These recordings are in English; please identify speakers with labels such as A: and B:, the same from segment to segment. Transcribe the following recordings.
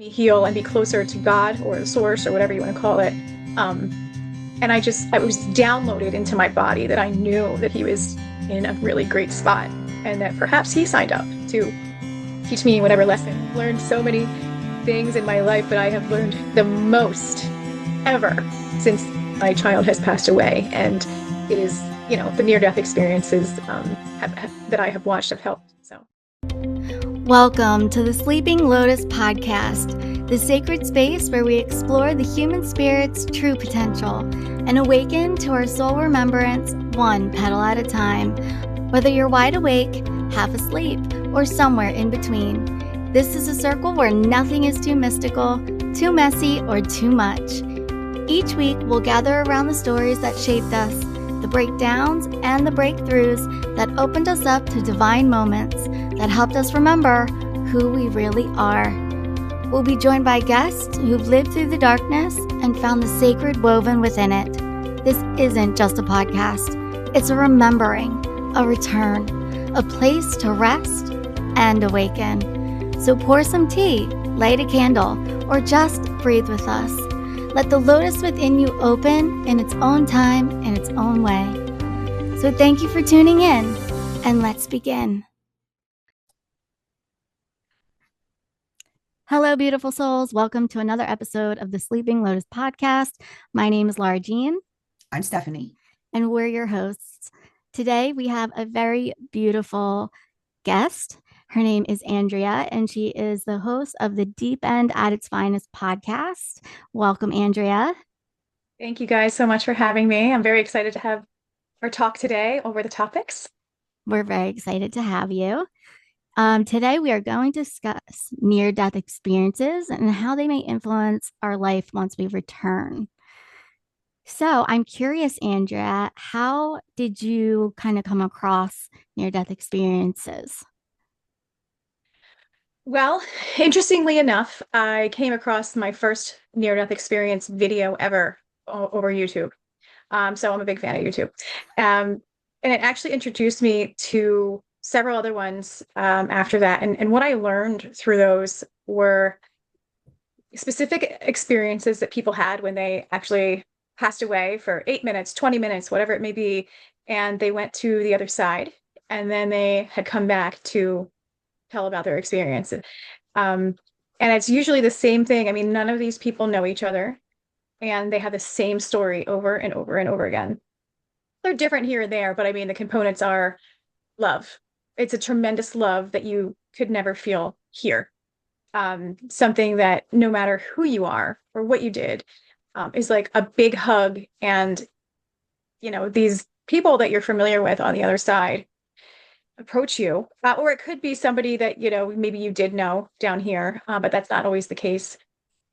A: me heal and be closer to God or the source or whatever you want to call it. Um, and I was downloaded into my body that I knew that he was in a really great spot and that perhaps he signed up to teach me whatever lesson. I've learned so many things in my life, but I have learned the most ever since my child has passed away. And it is, the near-death experiences that I have watched have helped. So.
B: Welcome to the Sleeping Lotus podcast, the sacred space where we explore the human spirit's true potential and awaken to our soul remembrance one petal at a time. Whether you're wide awake, half asleep, or somewhere in between, this is a circle where nothing is too mystical, too messy, or too much. Each week, we'll gather around the stories that shaped us, the breakdowns and the breakthroughs that opened us up to divine moments that helped us remember who we really are. We'll be joined by guests who've lived through the darkness and found the sacred woven within it. This isn't just a podcast. It's a remembering, a return, a place to rest and awaken. So pour some tea, light a candle, or just breathe with us. Let the lotus within you open in its own time, in its own way. So thank you for tuning in, and let's begin. Hello, beautiful souls. Welcome to another episode of the Sleeping Lotus podcast. My name is Laura Jean.
C: I'm Stephanie.
B: And we're your hosts. Today, we have a very beautiful guest. Her name is Andrea, and she is the host of the Deep End at its Finest podcast. Welcome, Andrea.
A: Thank you guys so much for having me. I'm very excited to have our talk today over the topics.
B: We're very excited to have you. Today, we are going to discuss near-death experiences and how they may influence our life once we return. So I'm curious, Andrea, how did you kind of come across near-death experiences?
A: Well, interestingly enough, I came across my first near-death experience video ever over YouTube. So I'm a big fan of YouTube. And it actually introduced me to several other ones after that. And what I learned through those were specific experiences that people had when they actually passed away for 8 minutes, 20 minutes, whatever it may be. And they went to the other side, and then they had come back to tell about their experience. And it's usually the same thing. I mean, none of these people know each other, and they have the same story over and over and over again. They're different here and there, but I mean, the components are love. It's a tremendous love that you could never feel here. Something that no matter who you are or what you did, is like a big hug. And, these people that you're familiar with on the other side approach you, or it could be somebody that maybe you did know down here, but that's not always the case.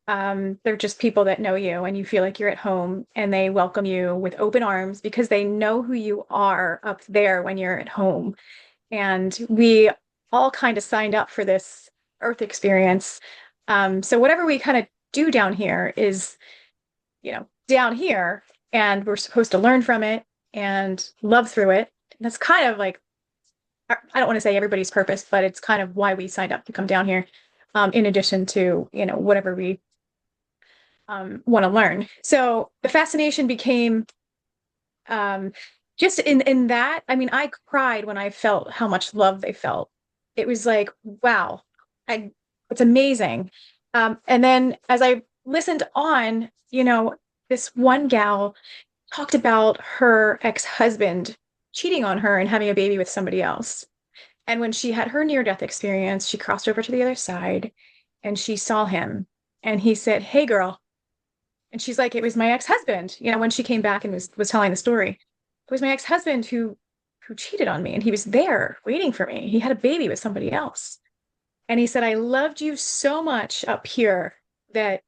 A: They're just people that know you, and you feel like you're at home, and they welcome you with open arms because they know who you are up there when you're at home. And we all kind of signed up for this earth experience, so whatever we kind of do down here is down here, and we're supposed to learn from it and love through it. And that's kind of like, I don't want to say everybody's purpose, but it's kind of why we signed up to come down here, in addition to, whatever we want to learn. So the fascination became just in that. I mean, I cried when I felt how much love they felt. It was like, wow, it's amazing. And then as I listened on, this one gal talked about her ex-husband cheating on her and having a baby with somebody else. And when she had her near-death experience, she crossed over to the other side and she saw him, and he said, "Hey, girl." And she's like, "It was my ex-husband." When she came back and was telling the story, "It was my ex-husband who cheated on me, and he was there waiting for me. He had a baby with somebody else." And he said, "I loved you so much up here that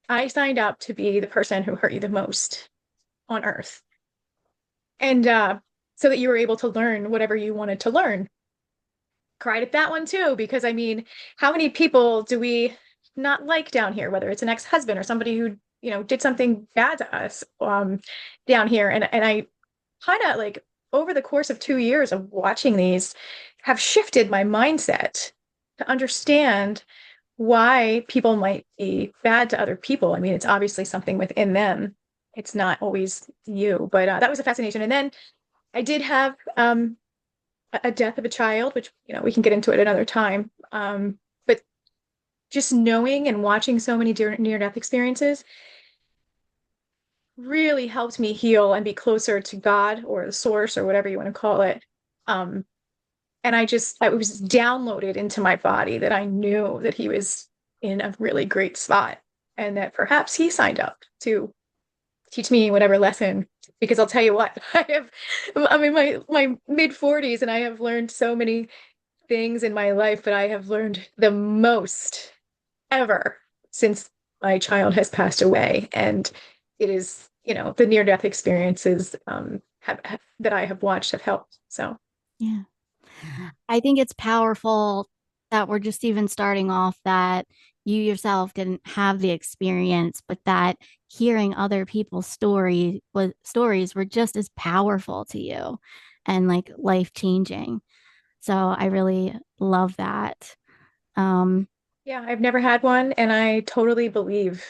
A: I signed up to be the person who hurt you the most on earth. And so that you were able to learn whatever you wanted to learn." Cried at that one too, because I mean, how many people do we not like down here, whether it's an ex-husband or somebody who, did something bad to us down here. And I kind of like, over the course of 2 years of watching these, have shifted my mindset to understand why people might be bad to other people. I mean, it's obviously something within them. It's not always you, but that was a fascination. And then I did have a death of a child, which, we can get into it another time. But just knowing and watching so many near-death experiences really helped me heal and be closer to God or the source or whatever you want to call it. Um, and I was downloaded into my body that I knew that he was in a really great spot and that perhaps he signed up to teach me whatever lesson. Because I'll tell you what, I'm in my mid 40s and I have learned so many things in my life, but I have learned the most ever since my child has passed away. And it is, the near-death experiences that I have watched have helped. So,
B: Yeah. I think it's powerful that we're just even starting off that you yourself didn't have the experience, but that hearing other people's stories were just as powerful to you and like life changing. So I really love that. Um,
A: yeah, I've never had one, and I totally believe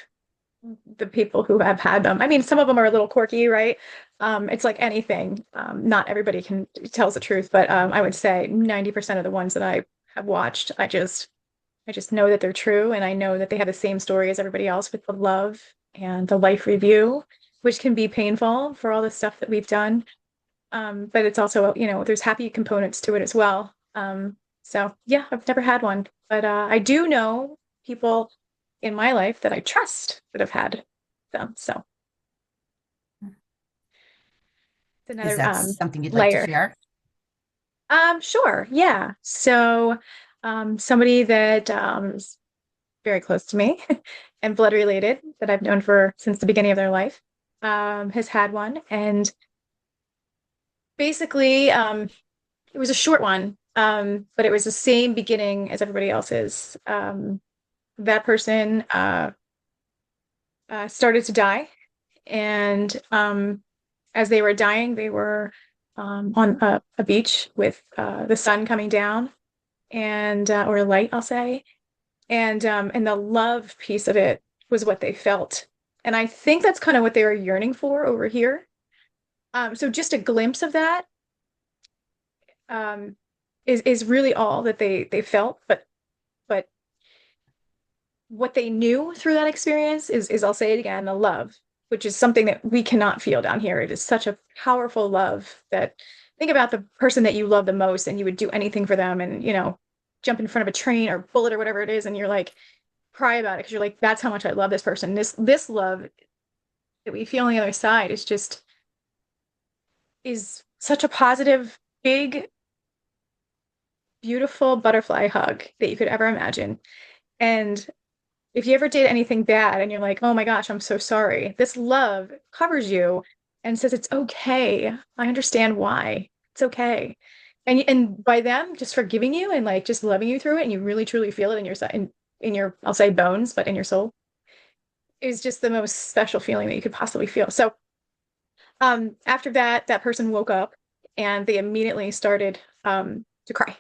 A: the people who have had them. I mean, some of them are a little quirky, right? It's like anything. Not everybody can tells the truth, but I would say 90% of the ones that I have watched, I just know that they're true, and I know that they have the same story as everybody else with the love and the life review, which can be painful for all the stuff that we've done. But it's also, there's happy components to it as well. So yeah, I've never had one, but I do know people in my life that I trust that have had them. So it's
C: Is
A: another
C: that something you'd like to
A: layer.
C: share?
A: Sure, yeah. So somebody that is very close to me and blood related that I've known for since the beginning of their life has had one, and basically it was a short one, but it was the same beginning as everybody else's. That person started to die, and as they were dying, they were on a beach with the sun coming down, and or light, I'll say, and the love piece of it was what they felt, and I think that's kind of what they were yearning for over here. So just a glimpse of that um, is really all that they felt, but what they knew through that experience is I'll say it again, the love, which is something that we cannot feel down here. It is such a powerful love that think about the person that you love the most and you would do anything for them and, jump in front of a train or bullet or whatever it is, and you're like, cry about it because you're like, that's how much I love this person. This love that we feel on the other side is such a positive, big, beautiful butterfly hug that you could ever imagine. And if you ever did anything bad and you're like, oh my gosh, I'm so sorry, this love covers you and says it's okay. I understand why. It's okay. And by them just forgiving you and like just loving you through it, and you really truly feel it in your in your I'll say bones, but in your soul, is just the most special feeling that you could possibly feel. So after that person woke up and they immediately started to cry.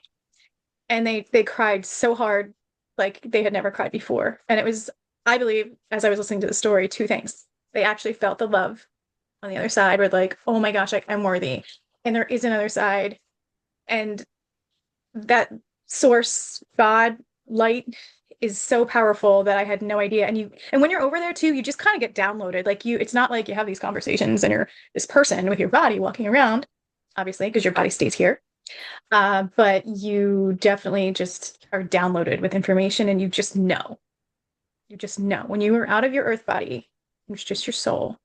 A: And they cried so hard like they had never cried before. And it was, I believe, as I was listening to the story, two things. They actually felt the love on the other side, were like, oh my gosh, I'm worthy. And there is another side. And that source, God, light, is so powerful that I had no idea. And when you're over there too, you just kind of get downloaded. Like it's not like you have these conversations and you're this person with your body walking around, obviously, because your body stays here. But you definitely just are downloaded with information, and you just know. You just know. When you are out of your earth body, it's just your soul.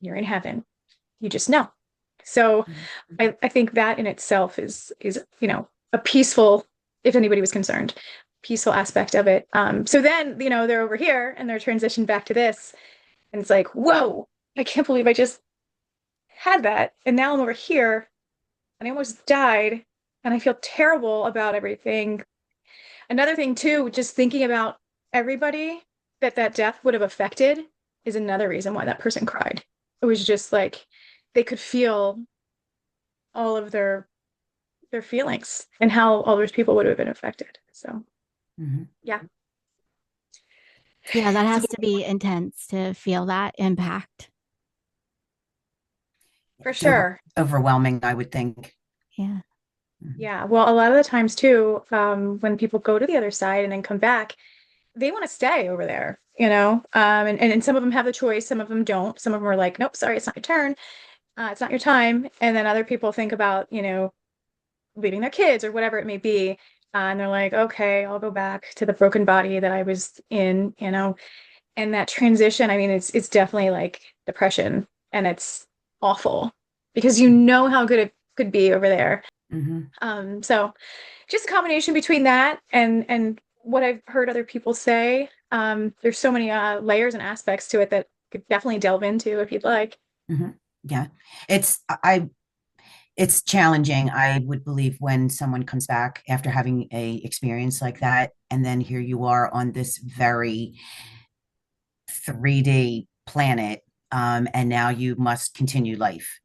A: You're in heaven. You just know. So I think that in itself is a peaceful, if anybody was concerned, peaceful aspect of it. So then, they're over here and they're transitioned back to this. And it's like, whoa, I can't believe I just had that. And now I'm over here and I almost died and I feel terrible about everything. Another thing too, just thinking about everybody that death would have affected is another reason why that person cried. It was just like they could feel all of their feelings and how all those people would have been affected. So
C: Mhm.
A: yeah.
B: Yeah, that
A: So
B: has to be intense to feel that impact.
A: for
C: It's
A: sure.
C: overwhelming, I would think.
B: Yeah.
C: Mhm.
A: Yeah. Well, a lot of the times too, when people go to the other side and then come back, they want to stay over there, you know? And some of them have the choice, some of them don't. Some of them are like, nope, sorry, it's not your turn. It's not your time. And then other people think about, leaving their kids or whatever it may be. And they're like, okay, I'll go back to the broken body that I was in, and that transition, I mean, it's definitely like depression and it's awful because you know how good it could be over there.
C: Mhm.
A: So just a combination between that and what I've heard other people say. There's so many layers and aspects to it that could definitely delve into if you'd like.
C: Mhm. Yeah. It's it's challenging, I would believe, when someone comes back after having a experience like that, and then here you are on this very 3D planet, and now you must continue life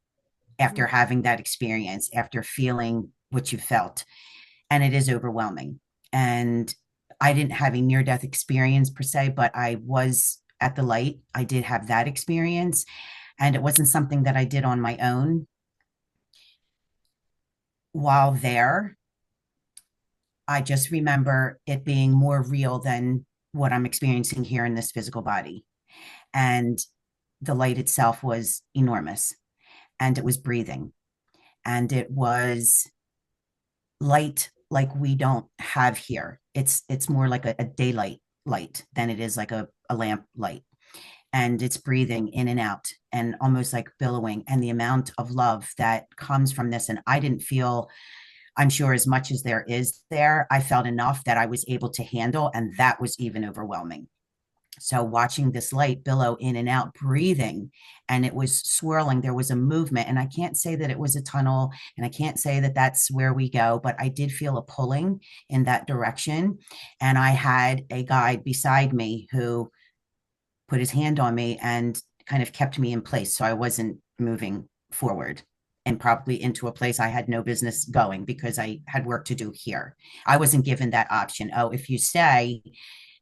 C: after having that experience, after feeling what you felt. And it is overwhelming. And I didn't have a near death experience per se, but I was at the light. I did have that experience. And it wasn't something that I did on my own. While there, I just remember it being more real than what I'm experiencing here in this physical body. And the light itself was enormous, and it was breathing, and it was light like we don't have here. It's more like a daylight light than it is like a lamp light. And it's breathing in and out and almost like billowing. And the amount of love that comes from this. And I didn't feel, I'm sure, as much as there is there, I felt enough that I was able to handle. And that was even overwhelming. So watching this light billow in and out, breathing, and it was swirling, there was a movement. And I can't say that it was a tunnel, and I can't say that that's where we go, but I did feel a pulling in that direction. And I had a guide beside me who put his hand on me and kind of kept me in place so I wasn't moving forward and probably into a place I had no business going because I had work to do here. I wasn't given that option. Oh, if you stay,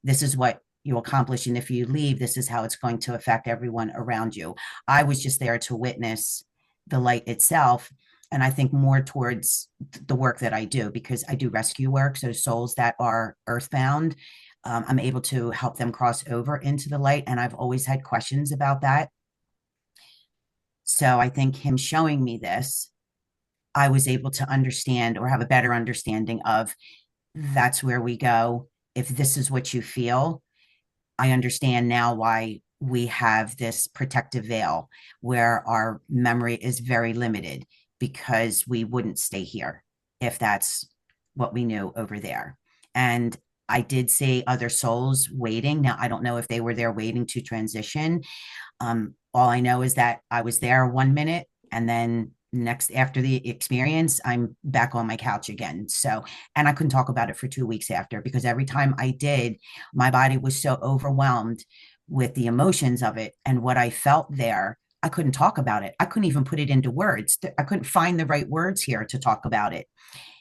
C: this is what you accomplish. And if you leave, this is how it's going to affect everyone around you. I was just there to witness the light itself. And I think more towards the work that I do, because I do rescue work. So souls that are earthbound, I'm able to help them cross over into the light. And I've always had questions about that. So I think him showing me this, I was able to understand or have a better understanding of that's where we go. If this is what you feel, I understand now why we have this protective veil where our memory is very limited because we wouldn't stay here if that's what we knew over there. And I did see other souls waiting. Now, I don't know if they were there waiting to transition. All I know is that I was there 1 minute, and then next after the experience, I'm back on my couch again. So, and I couldn't talk about it for 2 weeks after because every time I did, my body was so overwhelmed with the emotions of it and what I felt there. I couldn't talk about it. I couldn't even put it into words. I couldn't find the right words here to talk about it.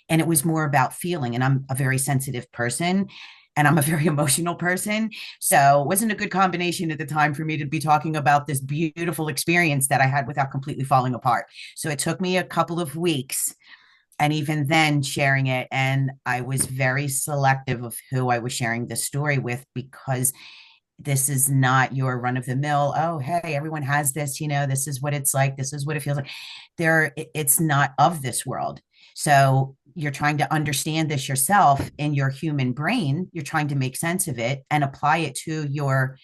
C: And it was more about feeling. And I'm a very sensitive person and I'm a very emotional person. So it wasn't a good combination at the time for me to be talking about this beautiful experience that I had without completely falling apart. So it took me a couple of weeks and even then sharing it. And I was very selective of who I was sharing this story with because this is not your run of the mill. Oh, hey, everyone has this, this is what it's like. This is what it feels like. It's not of this world. So you're trying to understand this yourself in your human brain. You're trying to make sense of it and apply it to your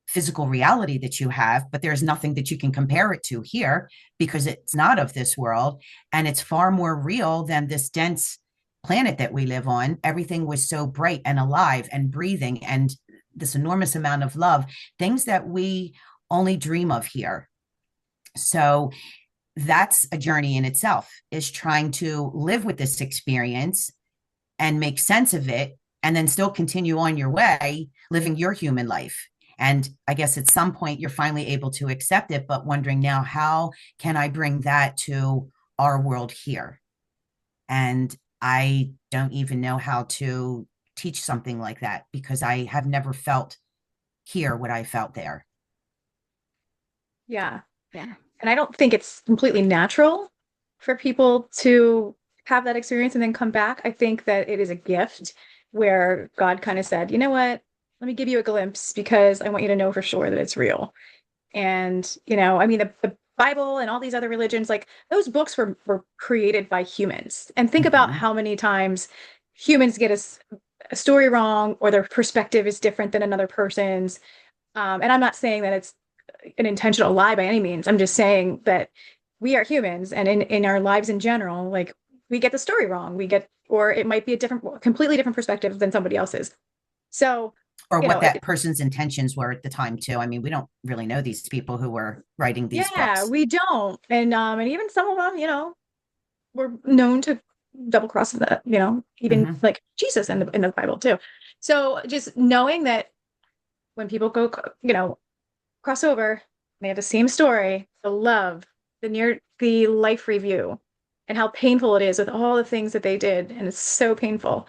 C: physical reality that you have, but there's nothing that you can compare it to here because it's not of this world and it's far more real than this dense planet that we live on. Everything was so bright and alive and breathing and this enormous amount of love, things that we only dream of here. So that's a journey in itself, is trying to live with this experience and make sense of it and then still continue on your way living your human life. And I guess at some point you're finally able to accept it, but wondering now, how can I bring that to our world here? And I don't even know how to teach something like that because I have never felt hear what I felt there.
A: Yeah.
B: Yeah.
A: And I don't think it's completely natural for people to have that experience and then come back. I think that it is a gift where God kind of said, you know what? Let me give you a glimpse because I want you to know for sure that it's real. And, I mean, the Bible and all these other religions, like those books were created by humans. And think about
C: Mm-hmm.
A: how many times humans get a story wrong or their perspective is different than another person's. And I'm not saying that it's an intentional lie by any means. I'm just saying that we are humans and in our lives in general, like we get the story wrong. Or it might be a completely different perspective than somebody else's. So,
C: Or
A: you
C: what
A: know,
C: that person's intentions were at the time too. I mean, we don't really know these people who were writing these
A: yeah,
C: books.
A: we don't. And even some of them, were known to double cross even
C: Mm-hmm.
A: like Jesus in the Bible too. So just knowing that when people go, cross over, they have the same story, the love, the life review, and how painful it is with all the things that they did, and it's so painful.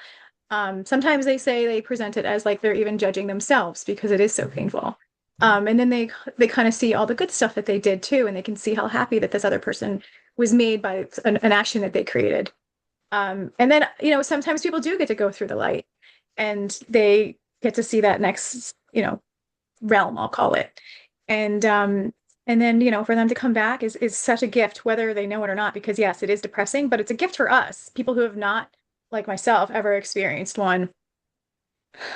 A: Sometimes they say they present it as like they're even judging themselves because it is so painful. And then they kind of see all the good stuff that they did too, and they can see how happy that this other person was made by an action that they created. And then, sometimes people do get to go through the light and they get to see that next, realm, I'll call it. And then, for them to come back is such a gift, whether they know it or not, because yes, it is depressing, but it's a gift for us, people who have not, like myself, ever experienced one.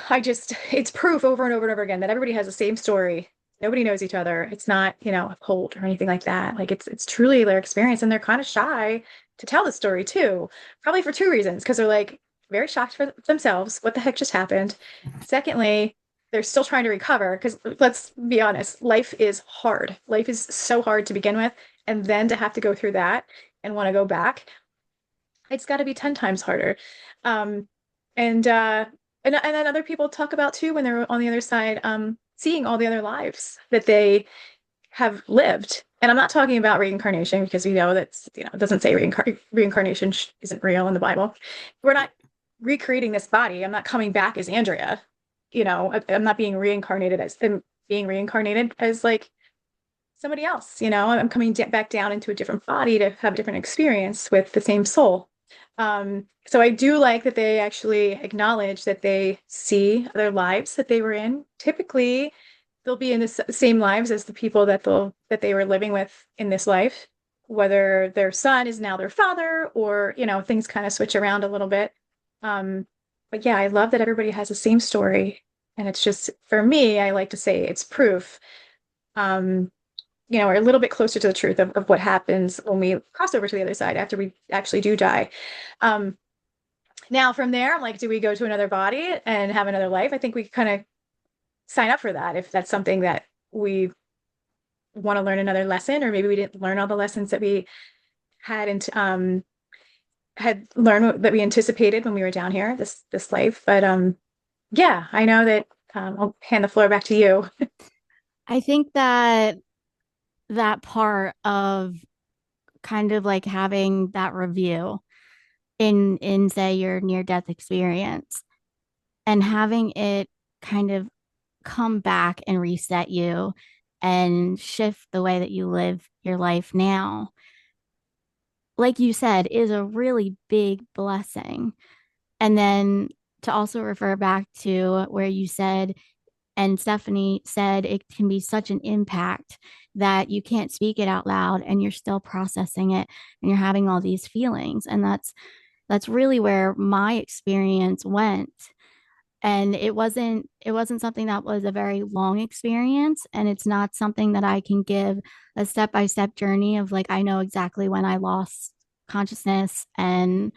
A: It's proof over and over and over again that everybody has the same story. Nobody knows each other. It's not, a cult or anything like that. Like it's truly their experience, and they're kind of shy to tell the story too, probably for two reasons, because they're like very shocked for themselves. What the heck just happened? Secondly, they're still trying to recover because let's be honest, life is hard. Life is so hard to begin with, and then to have to go through that and want to go back, it's got to be 10 times harder. Um, and then other people talk about too when they're on the other side, seeing all the other lives that they have lived. And I'm not talking about reincarnation because we know that's, it doesn't say reincarnation isn't real in the Bible. We're not recreating this body. I'm not coming back as Andrea. I'm not being reincarnated as being reincarnated as like somebody else. I'm coming back down into a different body to have a different experience with the same soul. So I do like that they actually acknowledge that they see other lives that they were in. Typically, they'll be in the same lives as the people that they were living with in this life, whether their son is now their father or, things kind of switch around a little bit. But yeah, I love that everybody has the same story. And it's just, for me, I like to say it's proof, we're a little bit closer to the truth of what happens when we cross over to the other side after we actually do die. Um, Now from there, I'm like, do we go to another body and have another life? I think we kind of sign up for that if that's something that we want to learn another lesson, or maybe we didn't learn all the lessons that we had and had learned that we anticipated when we were down here this life. But yeah, I know that I'll hand the floor back to you.
B: I think that that part of kind of like having that review in say your near death experience and having it kind of come back and reset you and shift the way that you live your life now, like you said, is a really big blessing. And then to also refer back to where you said, and Stephanie said, it can be such an impact that you can't speak it out loud and you're still processing it and you're having all these feelings. And that's really where my experience went. And it wasn't something that was a very long experience, and it's not something that I can give a step-by-step journey of like I know exactly when I lost consciousness and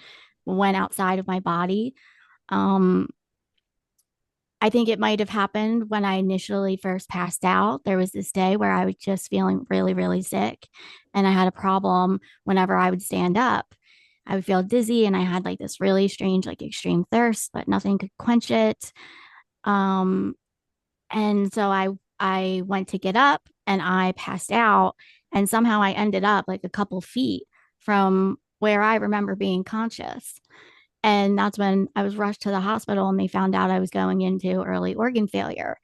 B: went outside of my body. um I think it might have happened when I initially first passed out. There was this day where I was just feeling really, really sick. And I had a problem whenever I would stand up. I would feel dizzy and I had like this really strange, like extreme thirst, but nothing could quench it. Um, and so I went to get up and I passed out. And somehow I ended up like a couple feet from where I remember being conscious. And that's when I was rushed to the hospital and they found out I was going into early organ failure.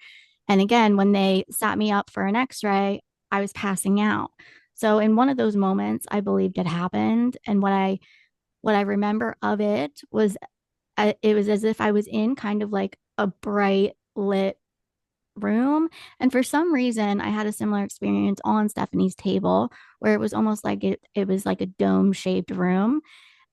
B: And again, when they sat me up for an x-ray, I was passing out. So in one of those moments, I believed it happened. And what I remember of it was as if I was in kind of like a bright lit room. And for some reason, I had a similar experience on Stephanie's table where it was almost like it was like a dome shaped room.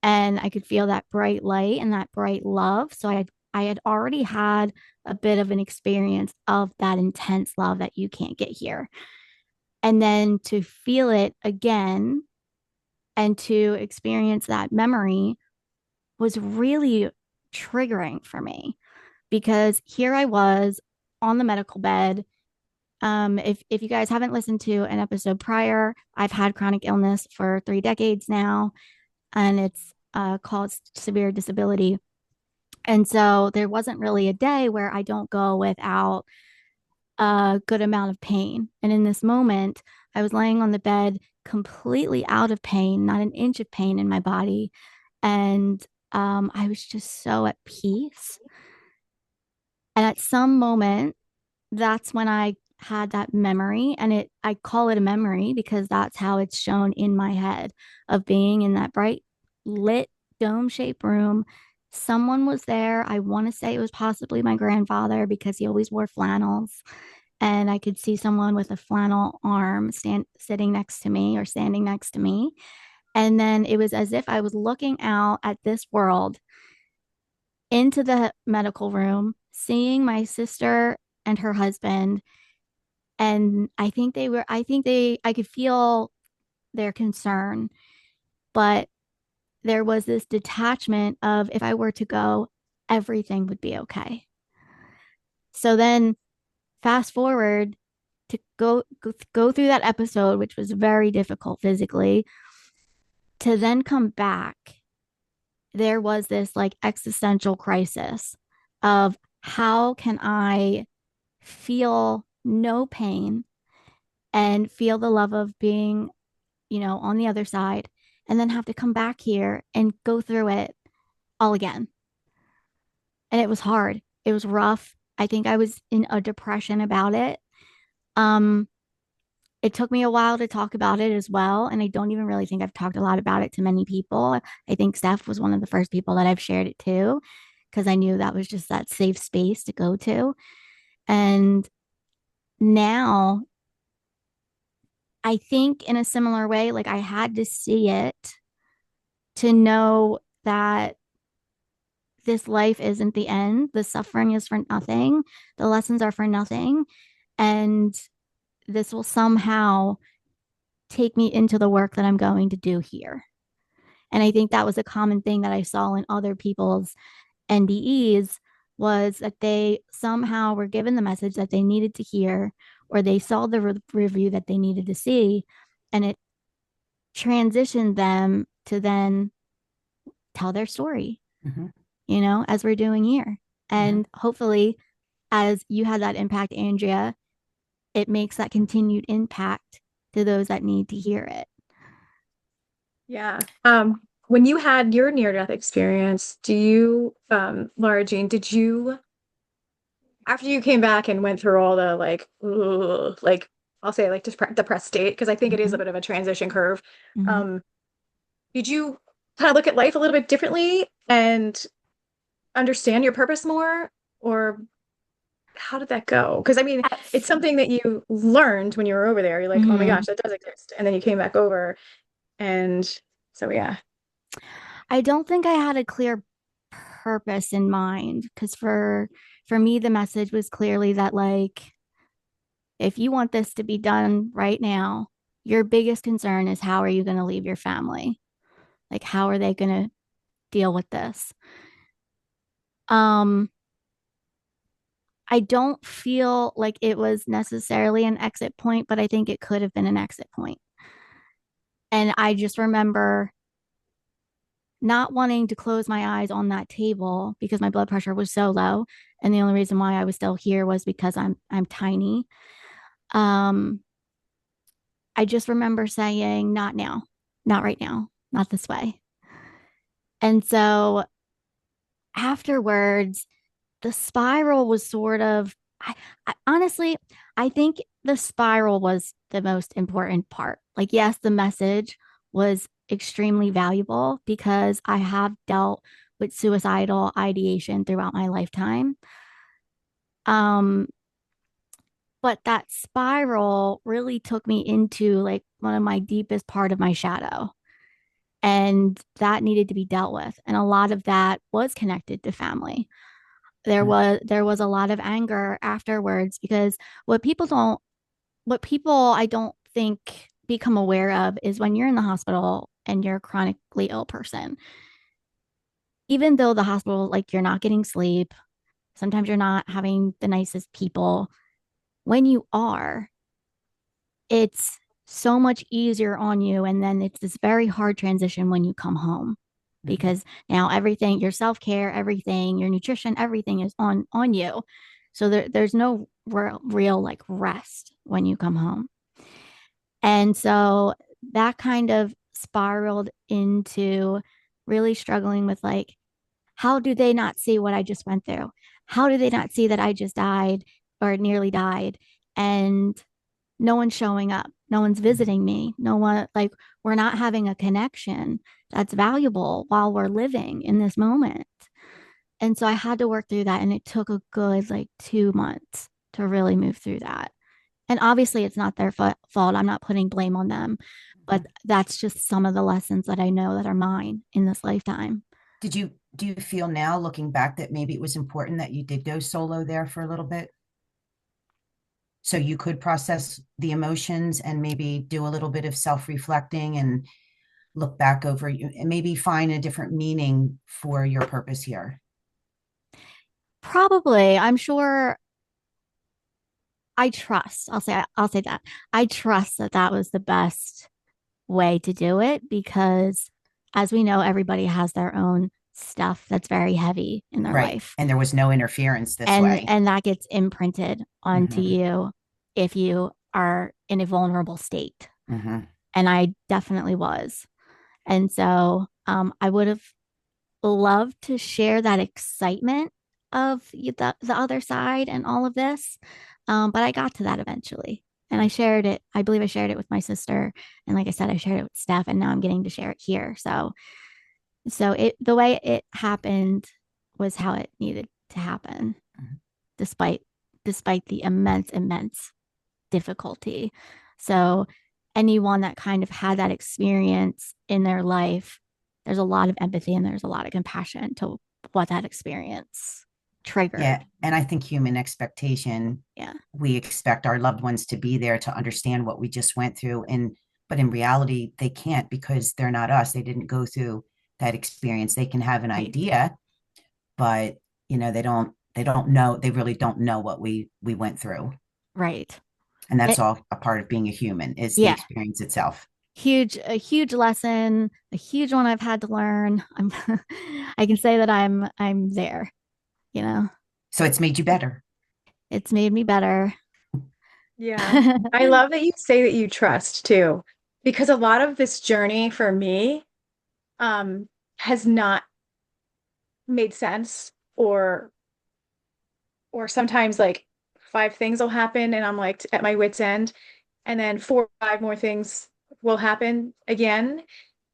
B: And I could feel that bright light and that bright love. So I had already had a bit of an experience of that intense love that you can't get here. And then to feel it again and to experience that memory was really triggering for me because here I was on the medical bed. If you guys haven't listened to an episode prior, I've had chronic illness for 3 decades now, and it's called severe disability. And so there wasn't really a day where I don't go without a good amount of pain. And in this moment, I was laying on the bed completely out of pain, not an inch of pain in my body. And I was just so at peace. And at some moment, that's when I had that memory. And I call it a memory because that's how it's shown in my head of being in that bright, lit, dome shaped room. Someone was there. I want to say it was possibly my grandfather because he always wore flannels. And I could see someone with a flannel arm sitting next to me or standing next to me. And then it was as if I was looking out at this world into the medical room, seeing my sister and her husband. And I could feel their concern, but there was this detachment of if I were to go, everything would be okay. So then fast forward to go through that episode, which was very difficult physically, to then come back, there was this like existential crisis of how can I feel no pain and feel the love of being, on the other side, and then have to come back here and go through it all again. And it was hard. It was rough. I think I was in a depression about it. Um, it took me a while to talk about it as well. And I don't even really think I've talked a lot about it to many people. I think Steph was one of the first people that I've shared it to because I knew that was just that safe space to go to. And now I think in a similar way, like I had to see it to know that this life isn't the end. The suffering is for nothing. The lessons are for nothing. And this will somehow take me into the work that I'm going to do here. And I think that was a common thing that I saw in other people's NDEs was that they somehow were given the message that they needed to hear, or they saw the review that they needed to see, and it transitioned them to then tell their story,
C: Mm-hmm.
B: as we're doing here.
C: Yeah.
B: And hopefully, as you had that impact, Andrea, it makes that continued impact to those that need to hear it.
A: Yeah. When you had your near-death experience, Laura Jean, did you, after you came back and went through all the like, ugh, like I'll say like depressed state, because I think it is a
C: Mm-hmm.
A: bit of a transition curve.
B: Mm-hmm.
A: Um, did you kind of look at life a little bit differently and understand your purpose more, or how did that go? Because I mean, it's something that you learned when you were over there. You're like, oh my
B: Mm-hmm.
A: gosh, that does exist, and then you came back over, and so yeah.
B: I don't think I had a clear purpose in mind because for me the message was clearly that like if you want this to be done right now, your biggest concern is how are you going to leave your family? Like how are they going to deal with this? Um I don't feel like it was necessarily an exit point, but I think it could have been an exit point. And I just remember not wanting to close my eyes on that table because my blood pressure was so low. And the only reason why I was still here was because I'm tiny. Um, I just remember saying, not now, not right now, not this way. And so afterwards, the spiral was sort of I honestly, I think the spiral was the most important part. Like, yes, the message was extremely valuable because I have dealt with suicidal ideation throughout my lifetime. Um, but that spiral really took me into like one of my deepest part of my shadow. And that needed to be dealt with. And a lot of that was connected to family. There was a lot of anger afterwards because what people don't what people I don't think become aware of is when you're in the hospital and you're a chronically ill person, even though the hospital, like you're not getting sleep, sometimes you're not having the nicest people. When you are, it's so much easier on you. And then it's this very hard transition when you come home
C: Mhm.
B: because now everything, your self-care, everything, your nutrition, everything is on you. So there's no real like rest when you come home. And so that kind of spiraled into really struggling with like, how do they not see what I just went through? How do they not see that I just died or nearly died? And no one's showing up. No one's
C: Mhm.
B: visiting me. No one, like, we're not having a connection that's valuable while we're living in this moment. And so I had to work through that. And it took a good like 2 months to really move through that. And obviously, it's not their fault. I'm not putting blame on them, but
C: Mhm.
B: that's just some of the lessons that I know that are mine in this lifetime.
C: Do you feel now looking back that maybe it was important that you did go solo there for a little bit so you could process the emotions and maybe do a little bit of self-reflecting and look back over you and maybe find a different meaning for your purpose here?
B: Probably, I'm sure. I trust. I'll say that I trust that that was the best way to do it because, as we know, everybody has their own stuff that's very heavy in their
C: Right.
B: life,
C: And there was no interference this
B: and
C: way.
B: and that gets imprinted onto
C: Hmm.
B: you if you are in a vulnerable state.
C: Hmm.
B: And I definitely was. And so I would have loved to share that excitement of the other side and all of this. But I got to that eventually. And I shared it. I believe I shared it with my sister. And like I said, I shared it with Steph, and now I'm getting to share it here. So it the way it happened was how it needed to happen, despite despite the immense difficulty. So anyone that kind of had that experience in their life, there's a lot of empathy and there's a lot of compassion to what that experience
C: Yeah.
B: triggered.
C: And I think human expectation,
B: Yeah.
C: we expect our loved ones to be there to understand what we just went through. But in reality, they can't because they're not us. They didn't go through that experience. They can have an
B: Right.
C: idea, but they don't know, they really don't know what we went through.
B: Right.
C: And that's
B: It,
C: all a part of being a human is the
B: yeah.
C: experience itself.
B: A huge lesson, a huge one I've had to learn. I can say that I'm there, you know.
C: So it's made you better.
B: It's made me better.
A: Yeah. I love that you say that you trust too, because a lot of this journey for me um has not made sense or sometimes like five things will happen and I'm like at my wit's end and then four or five more things will happen again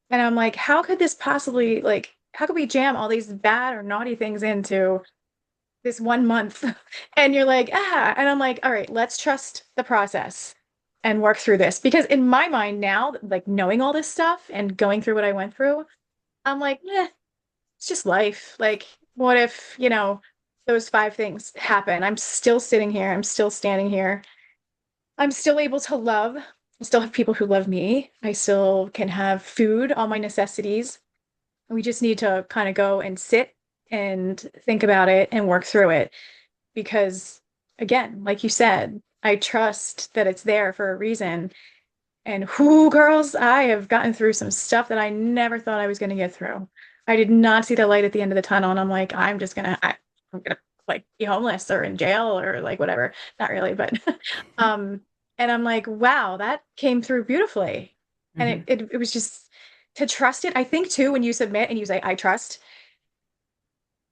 A: and I'm like how could this possibly like how could we jam all these bad or naughty things into this 1 month and you're like and I'm like all right, let's trust the process and work through this because in my mind now like knowing all this stuff and going through what I went through I'm like it's just life. Like, what if, those five things happen? I'm still sitting here. I'm still standing here. I'm still able to love. I still have people who love me. I still can have food, all my necessities. We just need to kind of go and sit and think about it and work through it. Because, again, like you said, I trust that it's there for a reason. And whoo, girls, I have gotten through some stuff that I never thought I was going to get through. I did not see the light at the end of the tunnel, and I'm like, I'm gonna like be homeless or in jail or like whatever. Not really, but um, and I'm like, wow, that came through beautifully. And
C: Hmm.
A: it was just to trust it. I think too, when you submit and you say, I trust,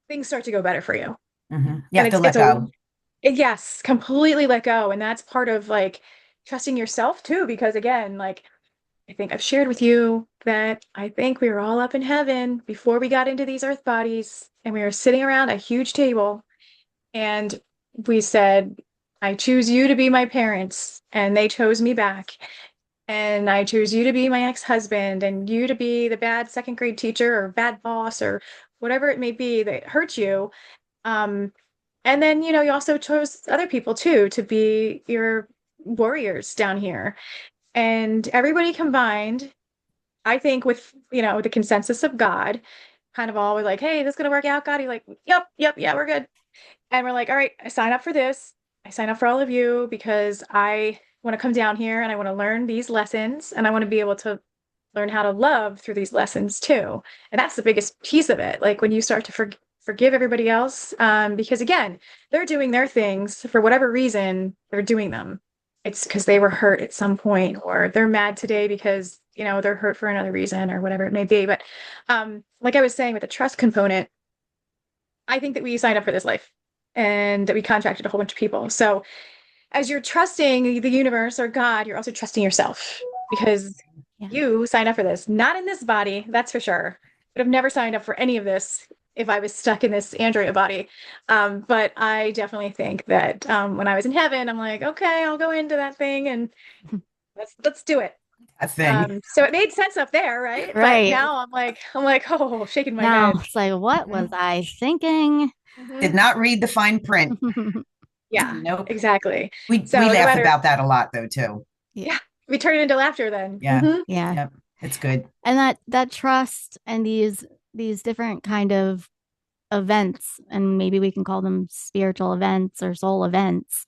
A: things start to go better for you.
C: Hmm. You
A: And
C: have to
A: it's
C: let
A: a
C: go.
A: Yes, completely let go. And that's part of like trusting yourself too, because again, like I think I've shared with you that I think we were all up in heaven before we got into these earth bodies, and we were sitting around a huge table, and we said, I choose you to be my parents, and they chose me back. And I choose you to be my ex-husband, and you to be the bad second grade teacher or bad boss or whatever it may be that hurt you. Um, and then, you also chose other people too to be your warriors down here. And everybody combined, I think, with, the consensus of God, kind of all were like, hey, this is gonna work out, God. You're like, yep, yep, yeah, we're good. And we're like, all right, I sign up for this. I sign up for all of you because I want to come down here and I want to learn these lessons and I want to be able to learn how to love through these lessons too. And that's the biggest piece of it. Like when you start to forgive everybody else, because again, they're doing their things for whatever reason they're doing them. It's because they were hurt at some point, or they're mad today because, they're hurt for another reason or whatever it may be. But like I was saying with the trust component, I think that we signed up for this life and that we contracted a whole bunch of people. So as you're trusting the universe or God, you're also trusting yourself because
B: Yeah.
A: you signed up for this. Not in this body, that's for sure. Would have never signed up for any of this if I was stuck in this Andrea body. But I definitely think that when I was in heaven, I'm like, okay, I'll go into that thing and let's do it.
C: A thing.
A: So it made sense up there, right? But
B: Right.
A: now I'm like, oh, shaking my
B: Now
A: head.
B: it's like, what was
C: Mhm.
B: I thinking?
C: Did
A: Mhm.
C: not read the fine print.
A: Yeah,
C: Nope.
A: exactly.
C: We
A: So no
C: laugh
A: matter,
C: about that a lot though too.
B: Yeah.
A: yeah, we turn it into laughter then.
C: Yeah.
B: Yeah.
C: Yep. It's good.
B: And that trust and these different kind of events, and maybe we can call them spiritual events or soul events,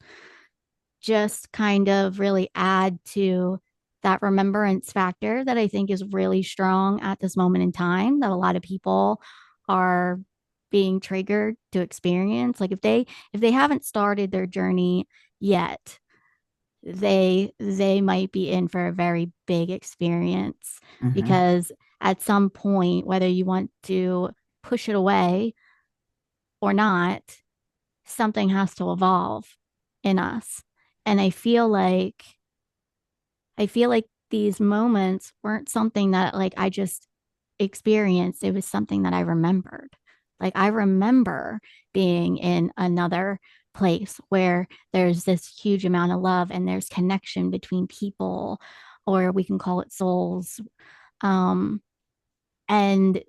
B: just kind of really add to that remembrance factor that I think is really strong at this moment in time, that a lot of people are being triggered to experience. Like if they haven't started their journey yet, they might be in for a very big experience,
C: Hmm.
B: because at some point, whether you want to push it away or not, something has to evolve in us. And I feel like these moments weren't something that like I just experienced. It was something that I remembered. Like I remember being in another place where there's this huge amount of love and there's connection between people, or we can call it souls. Um, and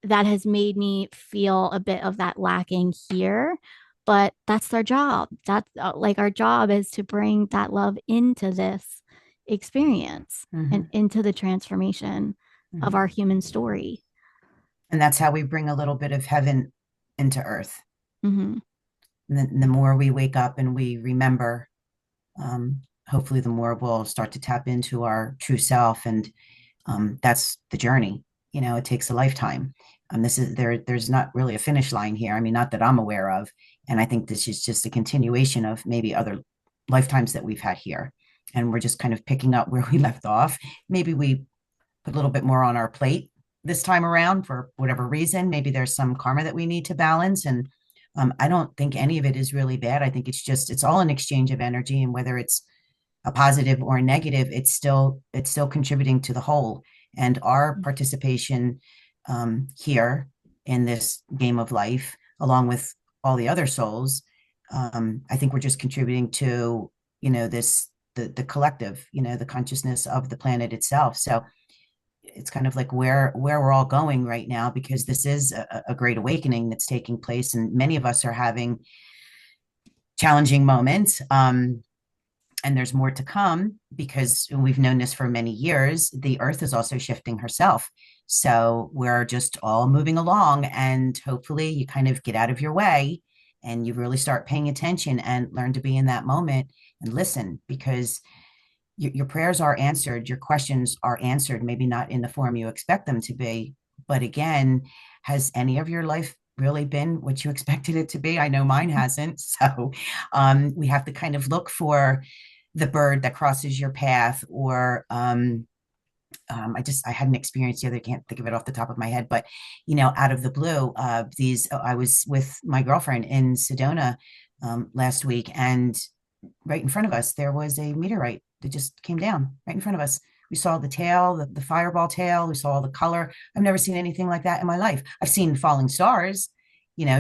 B: that has made me feel a bit of that lacking here. But that's our job. That's like our job is to bring that love into this experience and
C: Hmm.
B: into the transformation of our
C: Hmm.
B: human story.
C: And that's how we bring a little bit of heaven into earth.
B: Mm-hmm.
C: And the more we wake up and we remember, hopefully the more we'll start to tap into our true self. And that's the journey. It takes a lifetime. There's not really a finish line here. I mean, not that I'm aware of. And I think this is just a continuation of maybe other lifetimes that we've had here. And we're just kind of picking up where we left off. Maybe we put a little bit more on our plate this time around for whatever reason. Maybe there's some karma that we need to balance. And I don't think any of it is really bad. I think it's all an exchange of energy, and whether it's a positive or a negative, it's still contributing to the whole. And our participation here in this game of life, along with all the other souls, I think we're just contributing to this the collective, the consciousness of the planet itself. So it's kind of like where we're all going right now, because this is a great awakening that's taking place, and many of us are having challenging moments. And there's more to come, because we've known this for many years. The earth is also shifting herself. So we're just all moving along, and hopefully you kind of get out of your way and you really start paying attention and learn to be in that moment and listen, because your prayers are answered, your questions are answered, maybe not in the form you expect them to be. But again, has any of your life really been what you expected it to be? I know mine hasn't. So we have to kind of look for the bird that crosses your path, or I had an experience the other, can't think of it off the top of my head, but out of the blue, I was with my girlfriend in Sedona last week, and right in front of us there was a meteorite that just came down right in front of us. We saw the tail, the fireball tail. We saw all the color. I've never seen anything like that in my life. I've seen falling stars,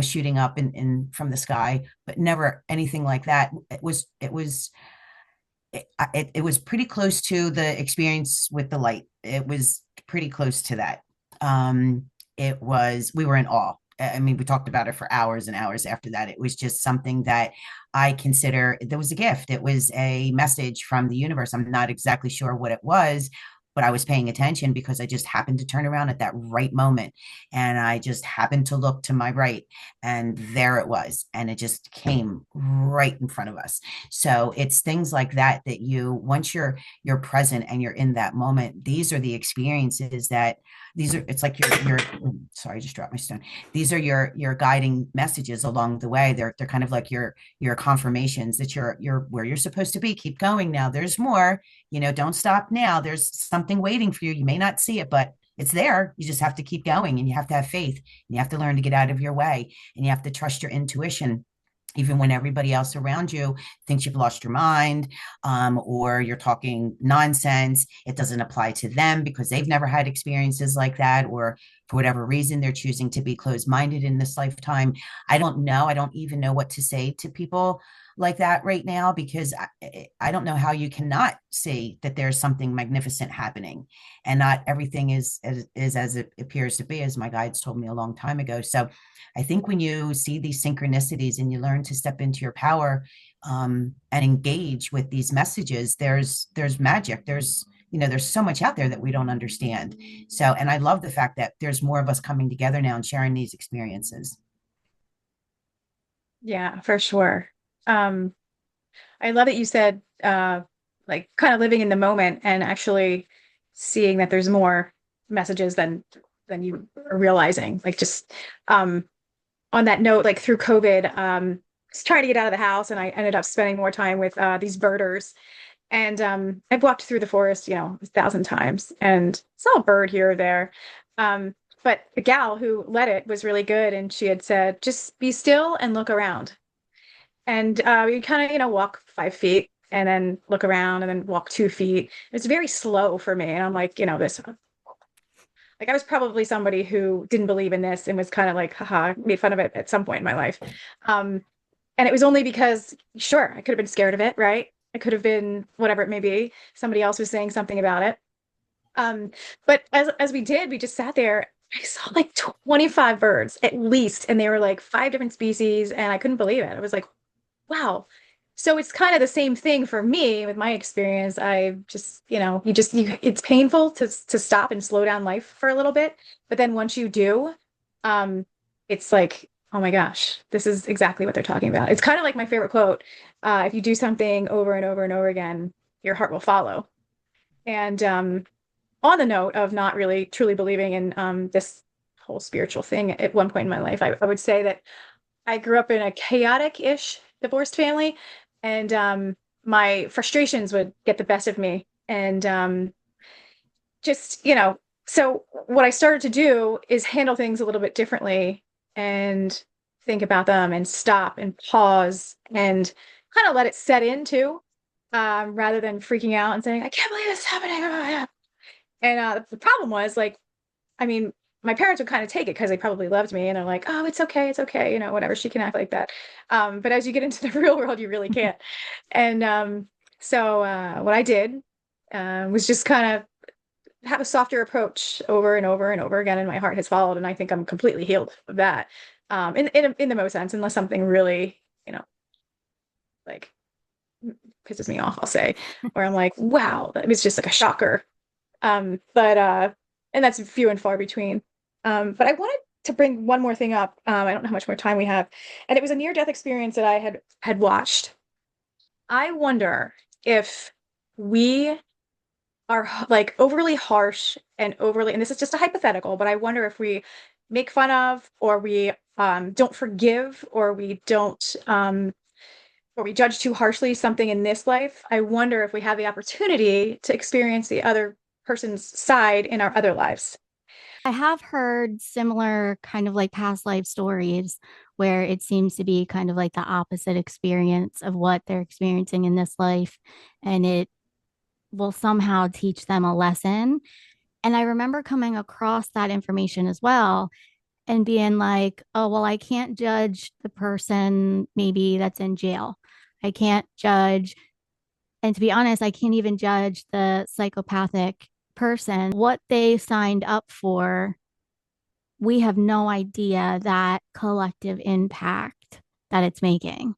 C: shooting up in from the sky, but never anything like that. It was pretty close to the experience with the light. It was pretty close to that. We were in awe. I mean, we talked about it for hours and hours after that. It was just something that I consider, there was a gift. It was a message from the universe. I'm not exactly sure what it was, but I was paying attention because I just happened to turn around at that right moment. And I just happened to look to my right, and there it was. And it just came right in front of us. So it's things like that that once you're present and you're in that moment, these are the experiences that it's like your sorry, I just dropped my stone. These are your guiding messages along the way. They're kind of like your confirmations that you're where you're supposed to be. Keep going now. There's more, don't stop now. There's something waiting for you. You may not see it, but it's there. You just have to keep going, and you have to have faith, and you have to learn to get out of your way, and you have to trust your intuition even when everybody else around you thinks you've lost your mind, or you're talking nonsense. It doesn't apply to them because they've never had experiences like that, or for whatever reason, they're choosing to be closed-minded in this lifetime. I don't know. I don't even know what to say to people like that right now, because I don't know how you cannot see that there's something magnificent happening, and not everything is as it appears to be, as my guides told me a long time ago. So I think when you see these synchronicities and you learn to step into your power, and engage with these messages, there's magic. There's so much out there that we don't understand. So, and I love the fact that there's more of us coming together now and sharing these experiences.
A: Yeah, for sure. Um, I love that you said like kind of living in the moment and actually seeing that there's more messages than you are realizing. Like just on that note, like through COVID, just trying to get out of the house, and I ended up spending more time with these birders. And I've walked through the forest, 1,000 times, and saw a bird here or there. But the gal who led it was really good, and she had said, "Just be still and look around." And we kind of, walk 5 feet and then look around and then walk 2 feet. It's very slow for me, and I'm like, this. Like I was probably somebody who didn't believe in this and was kind of like, haha, made fun of it at some point in my life. Um, and it was only because, sure, I could have been scared of it, right? I could have been whatever it may be. Somebody else was saying something about it. But as we did, we just sat there. I saw like 25 birds at least, and they were like 5 different species, and I couldn't believe it. I was like, wow. So it's kind of the same thing for me with my experience. I just, it's painful to stop and slow down life for a little bit. But then once you do, um, it's like, oh my gosh, this is exactly what they're talking about. It's kind of like my favorite quote. If you do something over and over and over again, your heart will follow. And on the note of not really truly believing in this whole spiritual thing at one point in my life, I would say that I grew up in a chaotic-ish divorced family, and my frustrations would get the best of me. And just, so what I started to do is handle things a little bit differently and think about them and stop and pause and kind of let it set in too, rather than freaking out and saying, I can't believe this is happening. And the problem was like, I mean, my parents would kind of take it because they probably loved me, and they're like, oh, it's okay, whatever, she can act like that. But as you get into the real world, you really can't. And so what I did was just kind of have a softer approach over and over and over again, and my heart has followed, and I think I'm completely healed of that. In the most sense, unless something really, like pisses me off, I'll say, where I'm like, wow, that was just like a shocker. But and that's few and far between. But I wanted to bring one more thing up. I don't know how much more time we have, and it was a near-death experience that I had watched. I wonder if we are like overly harsh and overly, and this is just a hypothetical, but I wonder if we make fun of, or we don't forgive, or we don't or we judge too harshly something in this life. I wonder if we have the opportunity to experience the other person's side in our other lives.
B: I have heard similar kind of like past life stories where it seems to be kind of like the opposite experience of what they're experiencing in this life. And it will somehow teach them a lesson. And I remember coming across that information as well and being like, oh, well, I can't judge the person maybe that's in jail. I can't judge. And to be honest, I can't even judge the psychopathic person. What they signed up for, we have no idea that collective impact that it's making.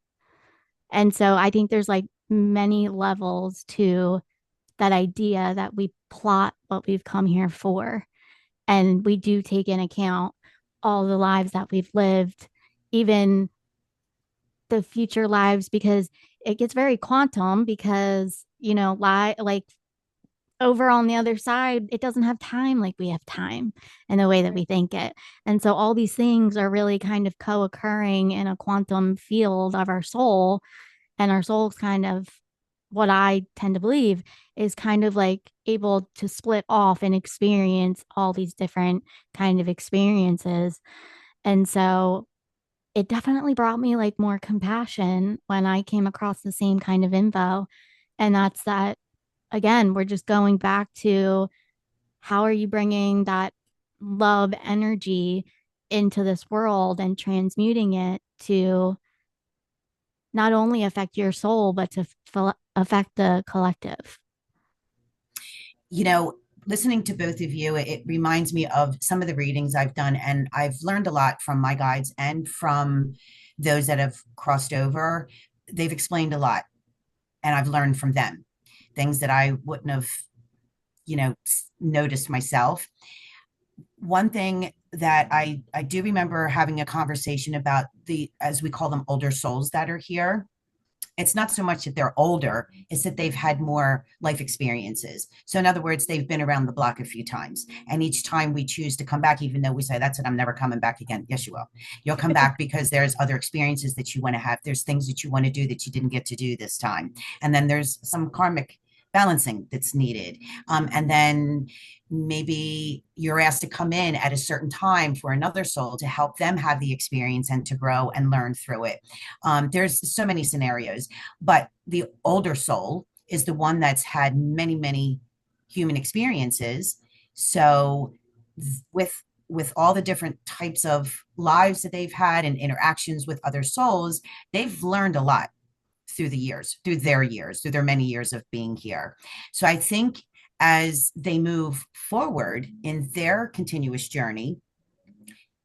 B: And so I think there's like many levels to that idea that we plot what we've come here for. And we do take in account all the lives that we've lived, even the future lives, because it gets very quantum because, like over on the other side, it doesn't have time like we have time in the way that we think it. And so all these things are really kind of co occurring in a quantum field of our soul. And our soul's kind of what I tend to believe is kind of like able to split off and experience all these different kind of experiences. And so it definitely brought me like more compassion when I came across the same kind of info. And that's that, again, we're just going back to how are you bringing that love energy into this world and transmuting it to not only affect your soul, but to affect the collective.
C: You know, listening to both of you, it reminds me of some of the readings I've done, and I've learned a lot from my guides and from those that have crossed over. They've explained a lot, and I've learned from them things that I wouldn't have, noticed myself. One thing that I do remember having a conversation about the, as we call them, older souls that are here. It's not so much that they're older, it's that they've had more life experiences. So in other words, they've been around the block a few times. And each time we choose to come back, even though we say, that's it, I'm never coming back again. Yes, you will. You'll come back because there's other experiences that you want to have. There's things that you want to do that you didn't get to do this time. And then there's some karmic balancing that's needed. And then maybe you're asked to come in at a certain time for another soul to help them have the experience and to grow and learn through it. There's so many scenarios, but the older soul is the one that's had many, many human experiences. So with all the different types of lives that they've had and interactions with other souls, they've learned a lot through the years, through their many years of being here. So I think as they move forward in their continuous journey,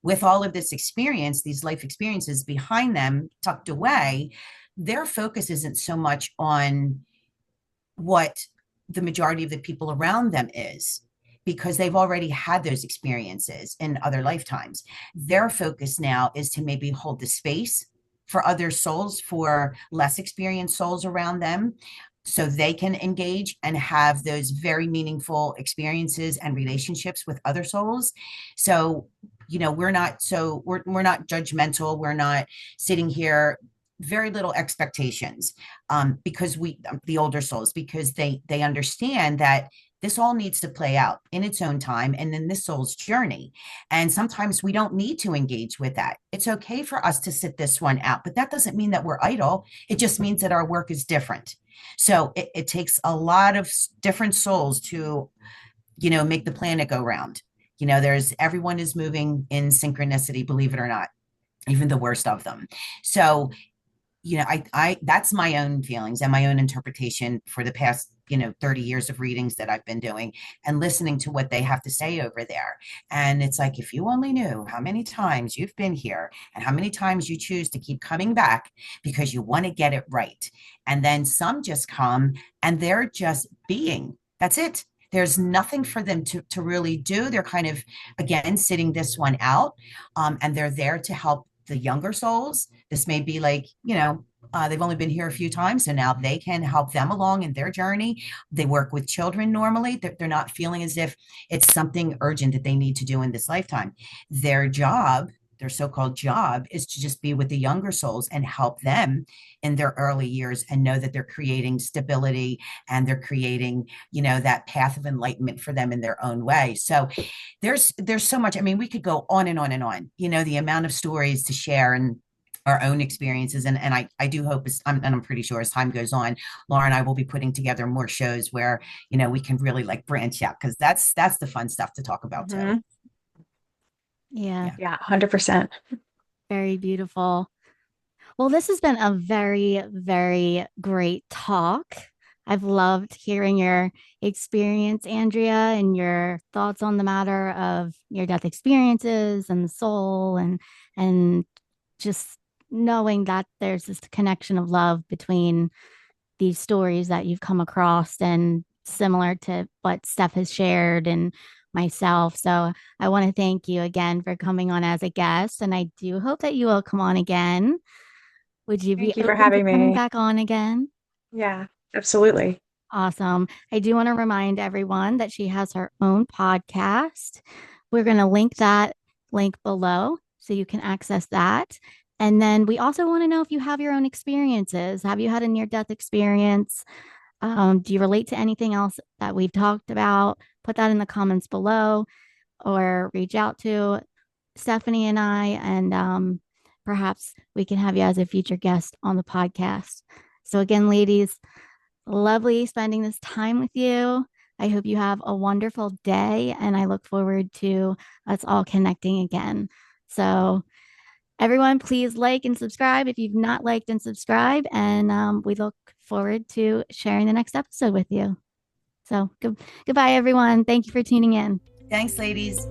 C: with all of this experience, these life experiences behind them, tucked away, their focus isn't so much on what the majority of the people around them is, because they've already had those experiences in other lifetimes. Their focus now is to maybe hold the space for other souls, for less experienced souls around them, so they can engage and have those very meaningful experiences and relationships with other souls. So, we're not judgmental. We're not sitting here, very little expectations, because the older souls, because they understand that this all needs to play out in its own time and in this soul's journey. And sometimes we don't need to engage with that. It's okay for us to sit this one out, but that doesn't mean that we're idle. It just means that our work is different. So it takes a lot of different souls to, make the planet go round. Everyone is moving in synchronicity, believe it or not, even the worst of them. So, I that's my own feelings and my own interpretation for the past 30 years of readings that I've been doing and listening to what they have to say over there. And it's like, if you only knew how many times you've been here and how many times you choose to keep coming back because you want to get it right. And then some just come and they're just being. That's it. There's nothing for them to really do. They're kind of, again, sitting this one out. And they're there to help the younger souls. This may be like, they've only been here a few times, so now they can help them along in their journey. They work with children normally. They're not feeling as if it's something urgent that they need to do in this lifetime. Their their so-called job is to just be with the younger souls and help them in their early years and know that they're creating stability and they're creating, that path of enlightenment for them in their own way. So there's so much. I mean, we could go on and on and on, the amount of stories to share and our own experiences. And I do hope, and I'm pretty sure as time goes on, Laura and I will be putting together more shows where, we can really like branch out, because that's the fun stuff to talk about too.
A: Mhm.
B: Yeah,
C: Yeah.
A: Yeah, 100%.
B: very beautiful. Well, this has been a very, very great talk. I've loved hearing your experience, Andrea, and your thoughts on the matter of near-death experiences and the soul, and just knowing that there's this connection of love between these stories that you've come across, and similar to what Steph has shared and myself. So I want to thank you again for coming on as a guest, and I do hope that you will come on again. Would you be
A: Thank you for
B: open to
A: having
B: coming
A: me.
B: back on again?
A: Yeah, absolutely.
B: Awesome. I do want to remind everyone that she has her own podcast. We're going to link that link below so you can access that. And then we also want to know if you have your own experiences. Have you had a near death experience? Do you relate to anything else that we've talked about? Put that in the comments below, or reach out to Stephanie and I, and perhaps we can have you as a future guest on the podcast. So, again, ladies, lovely spending this time with you. I hope you have a wonderful day, and I look forward to us all connecting again. So, everyone, please like and subscribe if you've not liked and subscribed. And we look forward to sharing the next episode with you. So, goodbye, everyone. Thank you for tuning in.
C: Thanks, ladies.